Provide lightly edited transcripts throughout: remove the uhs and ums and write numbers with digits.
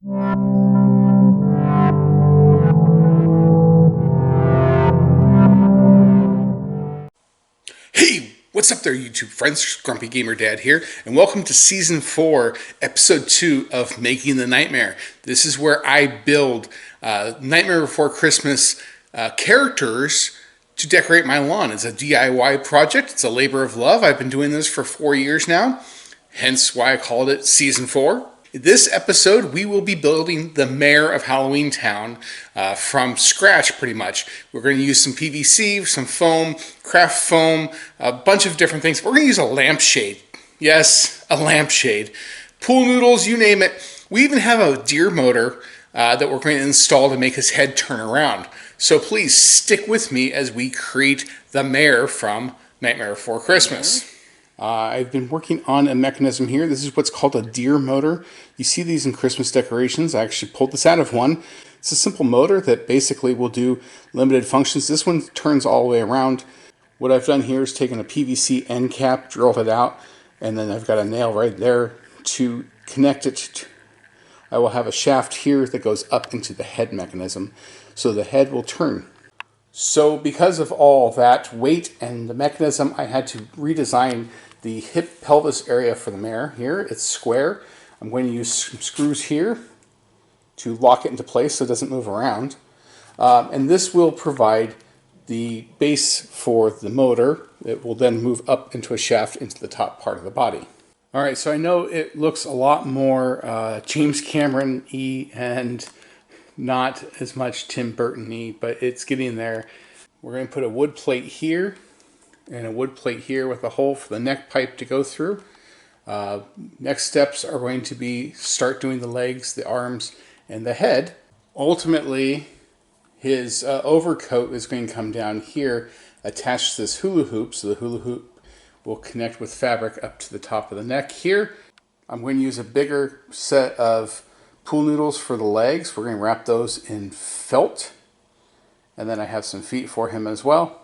Hey, what's up there, YouTube friends? Grumpy Gamer Dad here, and welcome to Season 4, Episode 2 of Making the Nightmare. This is where I build Nightmare Before Christmas characters to decorate my lawn. It's a DIY project. It's a labor of love. I've been doing this for 4 years now, hence why I called it Season 4. In this episode, we will be building the Mare of Halloween Town from scratch, pretty much. We're going to use some PVC, some foam, craft foam, a bunch of different things. We're going to use a lampshade. Yes, a lampshade. Pool noodles, you name it. We even have a deer motor that we're going to install to make his head turn around. So please stick with me as we create the Mare from Nightmare Before Christmas. I've been working on a mechanism here. This is what's called a deer motor. You see these in Christmas decorations. I actually pulled this out of one. It's a simple motor that basically will do limited functions. This one turns all the way around. What I've done here is taken a PVC end cap, drilled it out, and then I've got a nail right there to connect it. I will have a shaft here that goes up into the head mechanism, so the head will turn. So because of all that weight and the mechanism, I had to redesign the hip pelvis area for the Mare here. It's square. I'm going to use some screws here to lock it into place so it doesn't move around. And this will provide the base for the motor. It will then move up into a shaft into the top part of the body. All right, so I know it looks a lot more James Cameron-y and not as much Tim Burton-y, but it's getting there. We're going to put a wood plate here and a wood plate here with a hole for the neck pipe to go through. Next steps are going to be start doing the legs, the arms, and the head. Ultimately, his overcoat is going to come down here, attached to this hula hoop, so the hula hoop will connect with fabric up to the top of the neck here. I'm going to use a bigger set of pool noodles for the legs. We're going to wrap those in felt. And then I have some feet for him as well.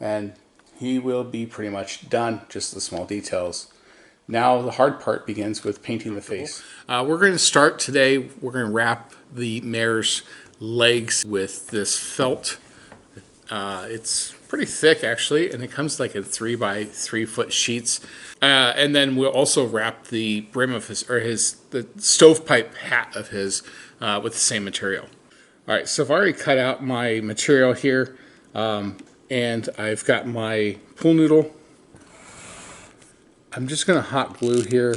And he will be pretty much done, just the small details. Now the hard part begins with painting the face. We're going to start today, we're going to wrap the Mare's legs with this felt. It's pretty thick actually, and it comes like in 3 by 3 foot sheets. And then we'll also wrap the brim of the stovepipe hat of his with the same material. All right, so I've already cut out my material here, and I've got my pool noodle. I'm just going to hot glue here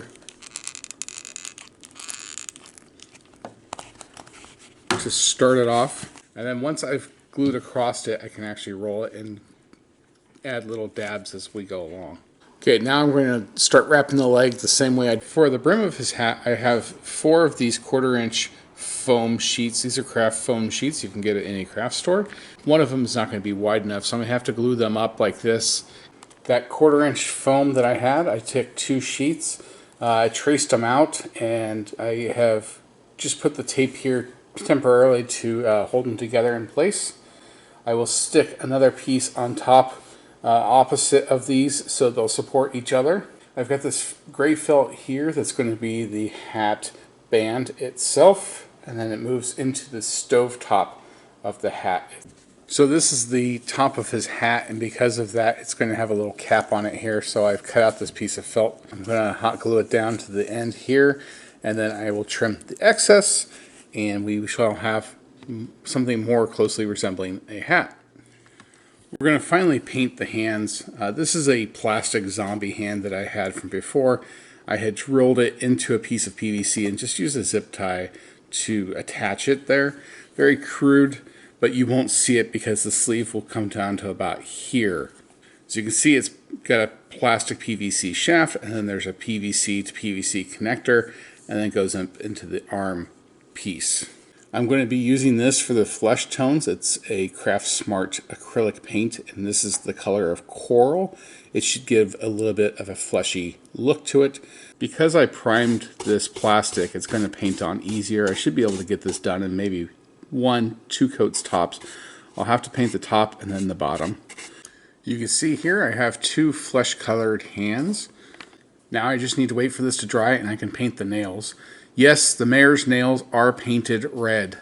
to start it off. And then once I've glued across it, I can actually roll it and add little dabs as we go along. Okay, now I'm going to start wrapping the leg the same way. For the brim of his hat, I have 4 of these 1/4 inch foam sheets. These are craft foam sheets. You can get at any craft store. One of them is not going to be wide enough, so I'm going to have to glue them up like this. That 1/4 inch foam that I had, I took 2 sheets. I traced them out, and I have just put the tape here temporarily to hold them together in place. I will stick another piece on top opposite of these so they'll support each other. I've got this gray felt here that's going to be the hat band itself, and then it moves into the stove top of the hat. So this is the top of his hat, and because of that it's going to have a little cap on it here, so I've cut out this piece of felt. I'm going to hot glue it down to the end here, and then I will trim the excess, and we shall have something more closely resembling a hat. We're going to finally paint the hands. This is a plastic zombie hand that I had from before. I had drilled it into a piece of PVC and just used a zip tie to attach it there. Very crude, but you won't see it because the sleeve will come down to about here. So you can see it's got a plastic PVC shaft, and then there's a PVC to PVC connector, and then it goes up into the arm piece. I'm going to be using this for the flesh tones. It's a Craft Smart acrylic paint, and this is the color of coral. It should give a little bit of a fleshy look to it. Because I primed this plastic, it's going to paint on easier. I should be able to get this done in maybe 1-2 coats tops. I'll have to paint the top and then the bottom. You can see here I have 2 flesh colored hands. Now I just need to wait for this to dry and I can paint the nails. Yes, the mare's nails are painted red.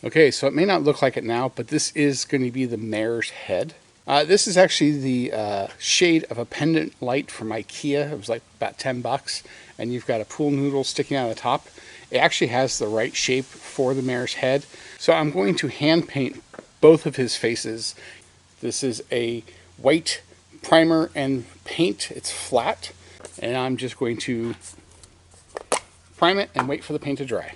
Okay, so it may not look like it now, but this is going to be the mare's head. This is actually the shade of a pendant light from IKEA. It was like about $10, and you've got a pool noodle sticking out of the top. It actually has the right shape for the mare's head. So I'm going to hand paint both of his faces. This is a white primer and paint. It's flat, and I'm just going to prime it and wait for the paint to dry.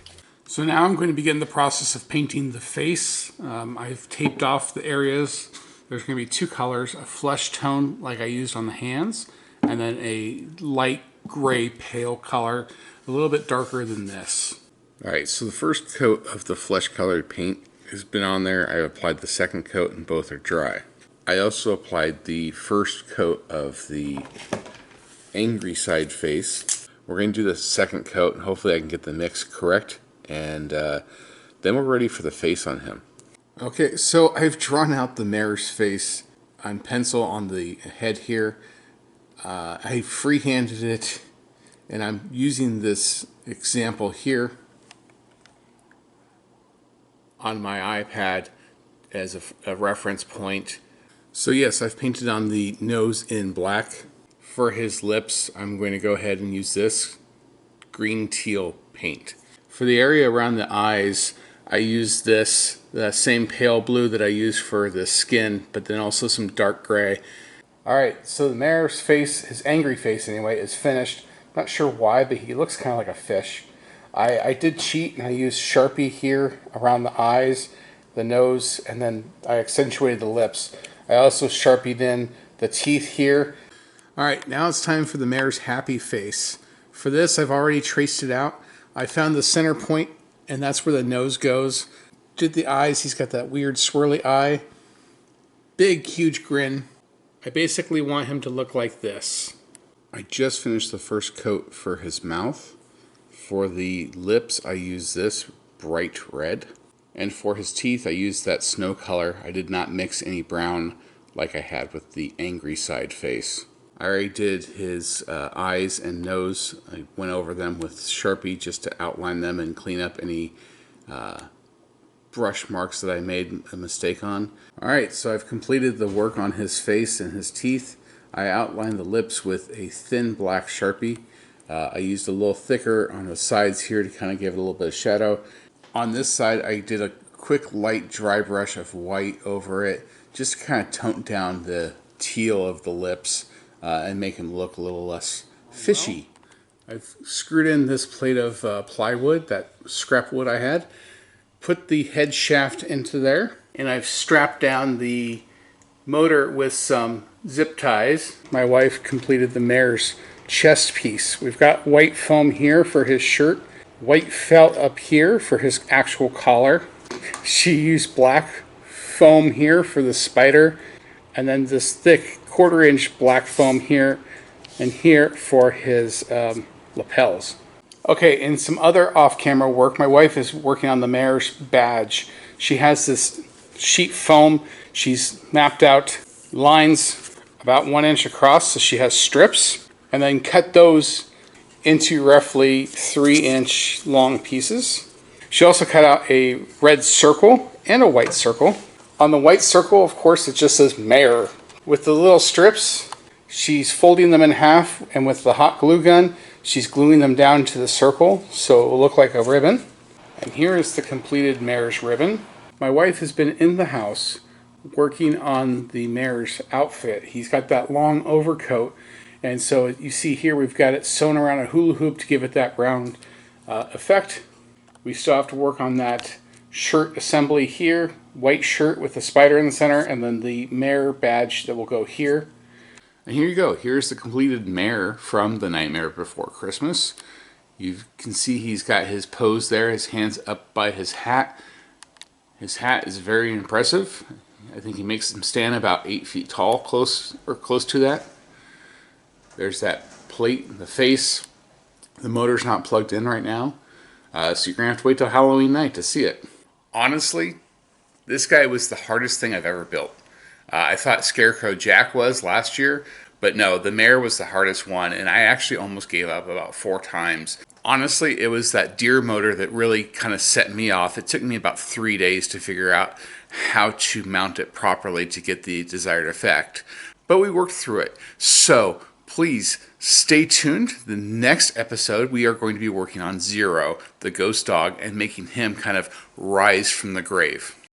So now I'm going to begin the process of painting the face. I've taped off the areas. There's going to be two colors, a flesh tone like I used on the hands, and then a light gray pale color, a little bit darker than this. All right, so the first coat of the flesh colored paint has been on there. I applied the second coat and both are dry. I also applied the first coat of the angry side face. We're going to do the second coat and hopefully I can get the mix correct. And then we're ready for the face on him. Okay, so I've drawn out the mare's face on pencil on the head here. I freehanded it, and I'm using this example here on my iPad as a reference point. So yes, I've painted on the nose in black. For his lips, I'm going to go ahead and use this green teal paint. For the area around the eyes, I used the same pale blue that I used for the skin, but then also some dark gray. Alright, so the mare's face, his angry face anyway, is finished. Not sure why, but he looks kind of like a fish. I did cheat and I used Sharpie here around the eyes, the nose, and then I accentuated the lips. I also Sharpied in the teeth here. Alright, now it's time for the mare's happy face. For this, I've already traced it out. I found the center point, and that's where the nose goes. Did the eyes, he's got that weird swirly eye. Big, huge grin. I basically want him to look like this. I just finished the first coat for his mouth. For the lips, I use this bright red. And for his teeth, I used that snow color. I did not mix any brown like I had with the angry side face. I already did his eyes and nose. I went over them with Sharpie just to outline them and clean up any brush marks that I made a mistake on. Alright, so I've completed the work on his face and his teeth. I outlined the lips with a thin black Sharpie. I used a little thicker on the sides here to kind of give it a little bit of shadow. On this side, I did a quick light dry brush of white over it, just to kind of tone down the teal of the lips. And make him look a little less fishy. I've screwed in this plate of plywood, that scrap wood I had, put the head shaft into there, and I've strapped down the motor with some zip ties. My wife completed the mare's chest piece. We've got white foam here for his shirt, white felt up here for his actual collar. She used black foam here for the spider, and then this thick 1/4 inch black foam here and here for his lapels. Okay, in some other off-camera work, my wife is working on the mare's badge. She has this sheet foam. She's mapped out lines about 1 inch across, so she has strips, and then cut those into roughly 3-inch long pieces. She also cut out a red circle and a white circle. On the white circle, of course, it just says Mare. With the little strips, she's folding them in half, and with the hot glue gun, she's gluing them down to the circle so it will look like a ribbon. And here is the completed mare's ribbon. My wife has been in the house working on the mare's outfit. He's got that long overcoat, and so you see here we've got it sewn around a hula hoop to give it that round effect. We still have to work on that shirt assembly here, white shirt with the spider in the center, and then the Mare badge that will go here. And here you go. Here's the completed Mare from The Nightmare Before Christmas. You can see he's got his pose there, his hands up by his hat. His hat is very impressive. I think he makes him stand about 8 feet tall, close to that. There's that plate in the face. The motor's not plugged in right now, so you're going to have to wait till Halloween night to see it. Honestly, this guy was the hardest thing I've ever built. I thought Scarecrow Jack was last year, but no, the Mare was the hardest one, and I actually almost gave up about 4 times. Honestly, it was that deer motor that really kind of set me off. It took me about 3 days to figure out how to mount it properly to get the desired effect. But we worked through it. So please stay tuned. The next episode, we are going to be working on Zero, the ghost dog, and making him kind of rise from the grave.